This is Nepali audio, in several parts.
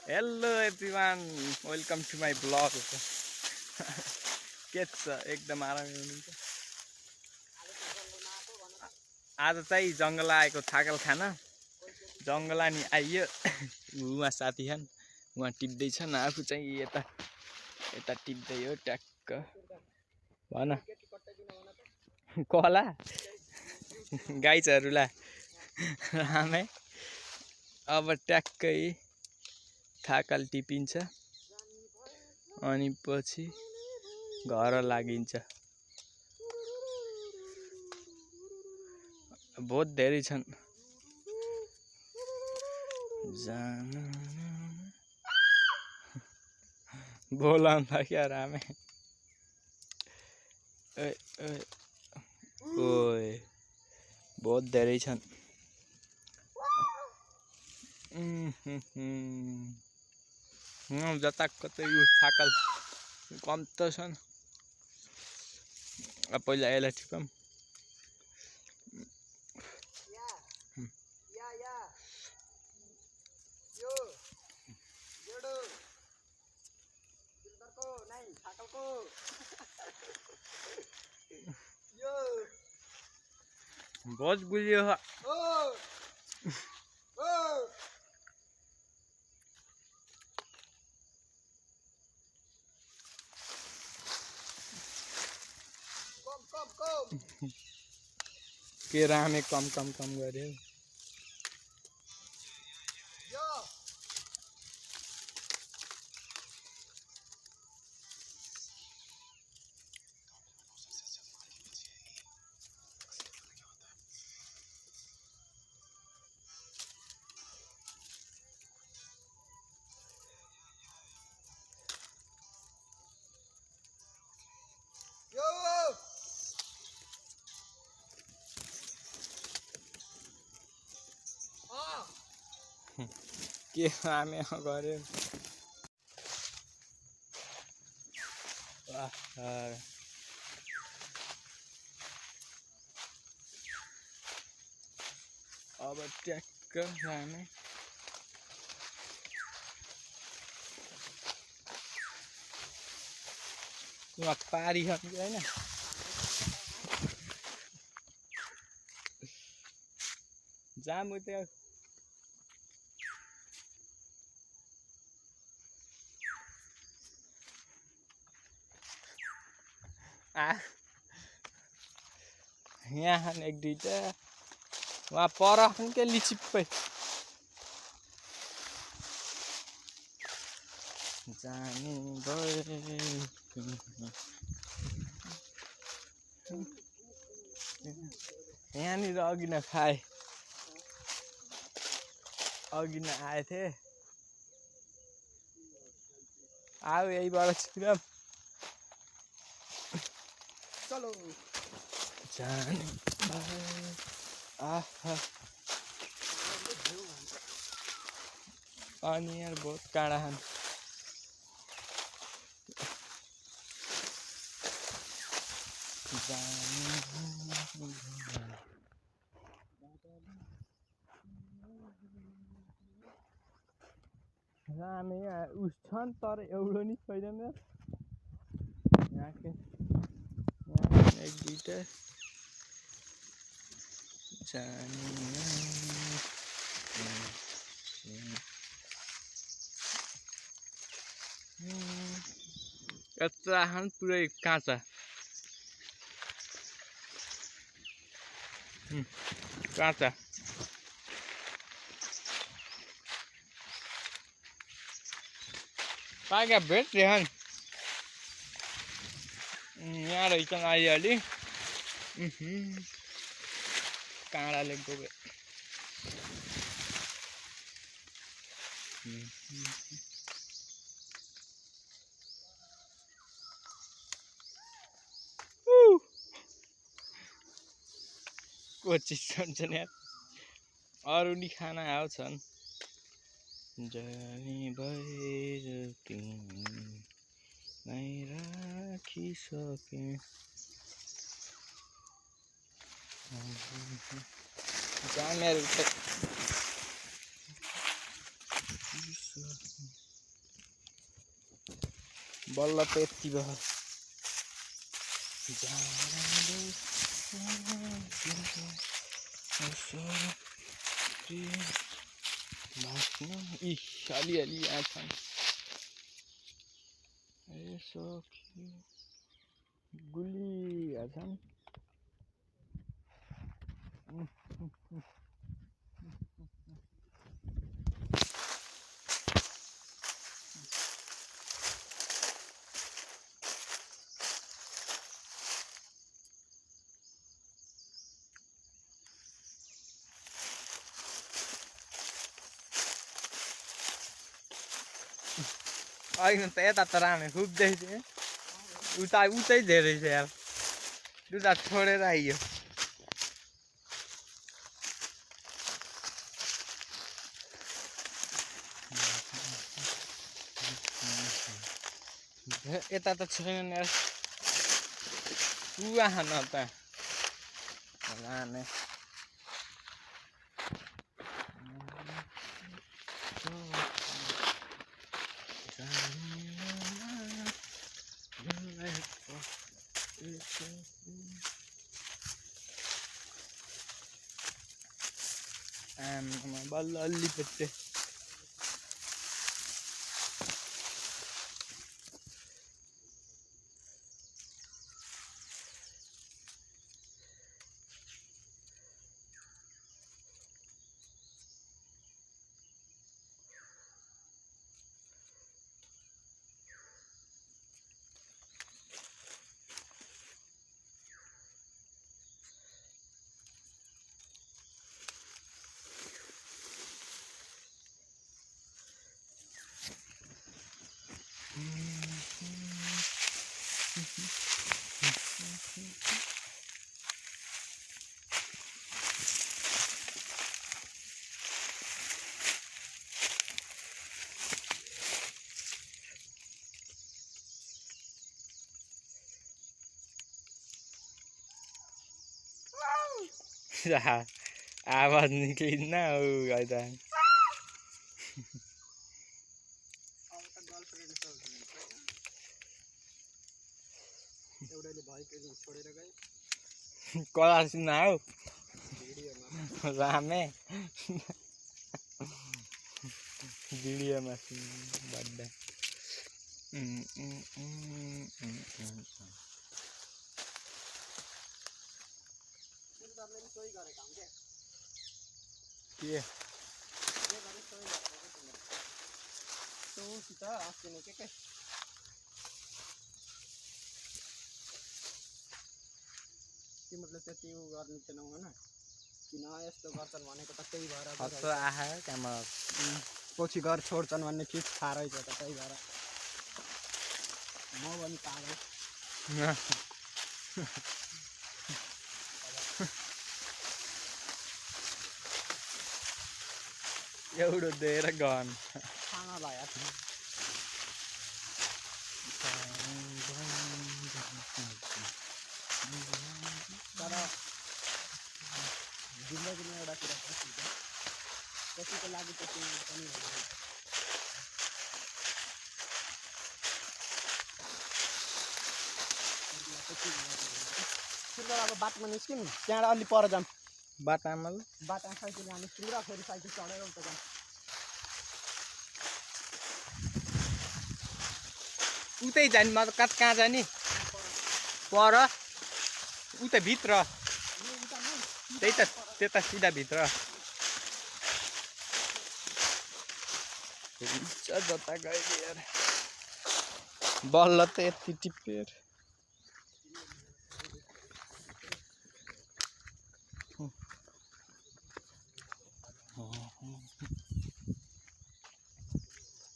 Hello everyone, welcome to my blog. के छ एकदम आराम हुनुहुन्छ। आज चाहिँ जङ्गल आएको थाकल खान। जङ्गल नि आइयो। उहाँ साथी छन्, उहाँ टिप्दैछन्, आफू चाहिँ यता यता टिप्दै हो ट्याक्क। भन कला गाइजहरूलाई रामै अब ट्याक्कै थाकल टिपिन्छ अनि पछि घर लागिन्छ। बहुत धेरै छन्। बोल अन्त क्या रामे। ओए बहुत धेरै छन्। जताको चाहिँ थाकल कम त छन्। पहिला यसलाई टिपौँ। बहुत गुलियो के रामे कम गऱ्यो। के रामे गऱ्यो। अब ट्याक्क रामे पारी होइन। जाम त्यहाँ यहाँ एक दुईटा वहाँ पर के लिचिप्पै जाने भयो। यहाँनिर अघि न खाए, अघि न आए थिए। आऊ यहीबाट छिरम चलो जाने अनि यार बहुत काँडा छन्। रामे उस छन् तर एउटा नि छैन। यहाँ एक दुईटा यत्रा छन् पुरै काँचा काँचा। पाएका भेट रेहन यहाँ रहेछन् आइहाली। काँडाले गोबे कोचिस छन् यार। अरू नि खाना आउँछन्। जाने भएर तिमीलाई राखिसके जानेहरू बल्ल त यति भयो अलिअलि यहाँ छन् यसो गुली छन् अहिले त यता त रामे खुब्दै छ उतै धेरै छ यार दुटा छोडेर आइयो यता त छैन यार कुवा खान त रामे बल्ल अलि पेटे आवाज निक्लिन्न अहिले कला सुन हौ रामे भिडियोमा बड्डा के तिमीहरूले त्यति उ गर्ने थिएनौ होइन किन यस्तो गर्छन् भनेको त त्यही भएर कस्तो आयो क्यामेरा पछि घर छोड्छन् भन्ने फिक्स थाहा रहेछ त त्यही भएर म पनि पागल एउटा दिएर गन खाना भयो तर जिन्दगीमा एउटा कुरा कतिको लागि त्यति पनि अब बाटोमा निस्क्यौँ त्यहाँबाट अलि पर जाऊँ बाटामल बाटामा साइकल निस्क्यौँ र फेरि साइकल चढेर उता जाऊँ उतै जाने म त कहाँ जाने पर उता भित्र त्यही त त्यता सिधा भित्र जता गयो यार बल्ल त यति टिपेर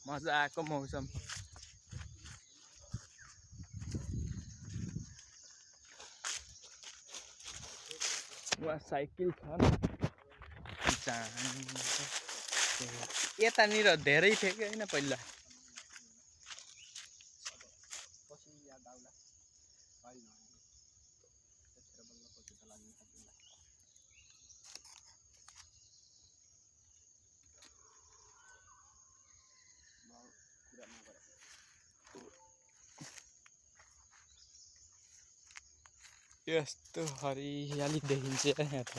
मजाको मौसम वहाँ साइकल छ यतानिर धेरै थियो कि होइन पहिला यस्तो हरियाली देखिन्छ यहाँ त।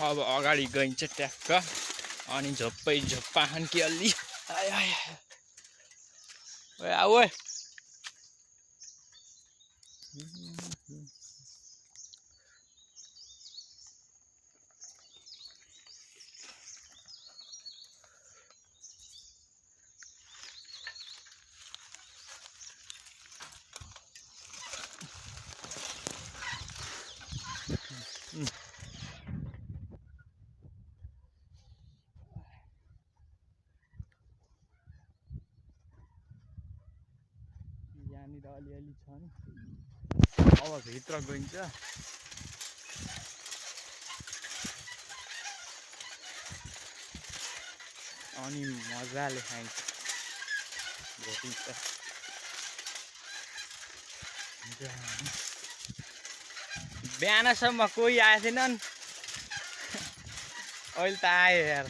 अब अगाडि गइन्छ ट्याक्क अनि झोप्पै झोप्पा खान्की अलि आय आय ओए आऊ ओए यहाँनिर अलिअलि छन्। अब भित्र गइन्छ। अनि मजाले खाइन्छ भेटिन्छ। बिहानसम्म कोही आएको थिएनन्, अहिले त आयो यार।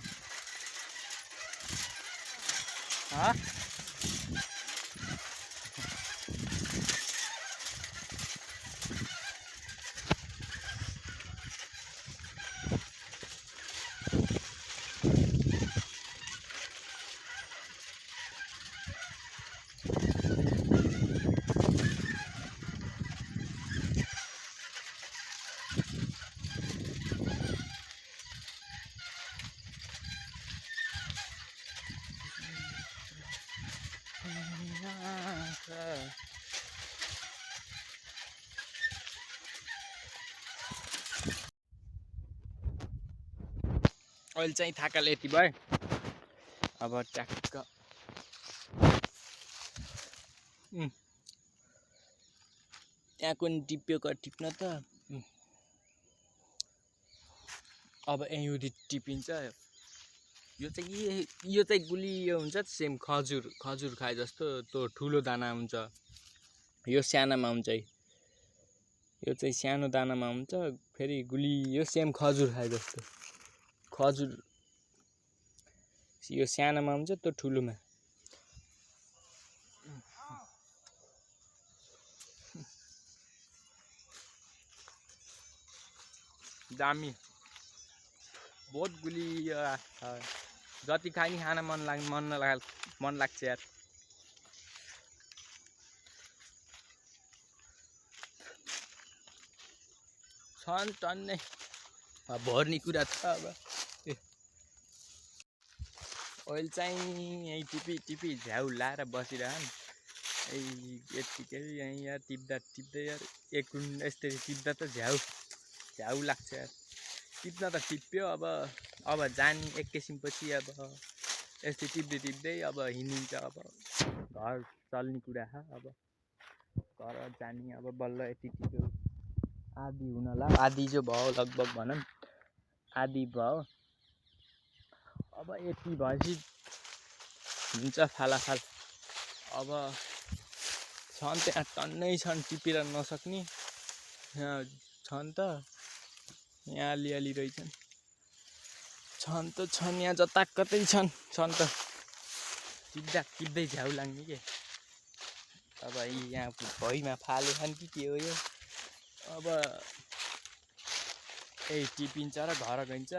अहिले चाहिँ थाकाले यति भयो। अब ट्याक्क त्यहाँ कुन टिप्यो टिप्न त। अब यहीँउरि टिपिन्छ। यो चाहिँ गुलियो हुन्छ सेम खजुर खाए जस्तो। त्यो ठुलो दाना हुन्छ, यो सानामा हुन्छ। यो चाहिँ सानो दानामा हुन्छ, फेरि गुलियो सेम खजुर खाए जस्तो। खजुर यो सानामा हुन्छ, त्यो ठुलोमा। दामी बहुत गुलियो जति खाए नि खान मन लाग्छ यार। छन् टन्नै भर्ने कुरा छ। अब अहिले चाहिँ यहीँ टिपी झ्याउ लाएर बसिरहन्। यत्तिकै यहीँ यार टिप्दै यार एक यसरी टिप्दा त झ्याउ लाग्छ यार। टिप्न त टिप्यो। अब जाने एकैछिनपछि अब यस्तै टिप्दै अब हिँडिन्छ। अब घर चल्ने कुरा छ। अब घर जाने अब बल्ल यति टिप्यो। आधी हुनला, आधी जो भयो लगभग भनौँ आधी भयो। अब यति भएपछि हुन्छ फालाफाल। अब छन् त्यहाँ टन्नै छन् टिपेर नसक्ने। यहाँ छन् त, यहाँ अलिअलि रहेछन्। छन् त छन्, यहाँ जताकतै छन् त। टिप्दै झ्याउ लाग्ने के। अब यहाँ भुइँमा फालेछन् कि के हो यो। अब यही टिपिन्छ र घर गइन्छ।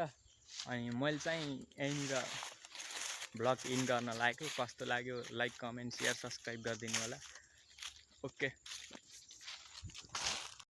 अनि मैले चाहिँ यहीँनिर भ्लग इन गर्न लागेको। कस्तो लाग्यो लाइक कमेन्ट सेयर सब्सक्राइब गरिदिनु होला। ओके।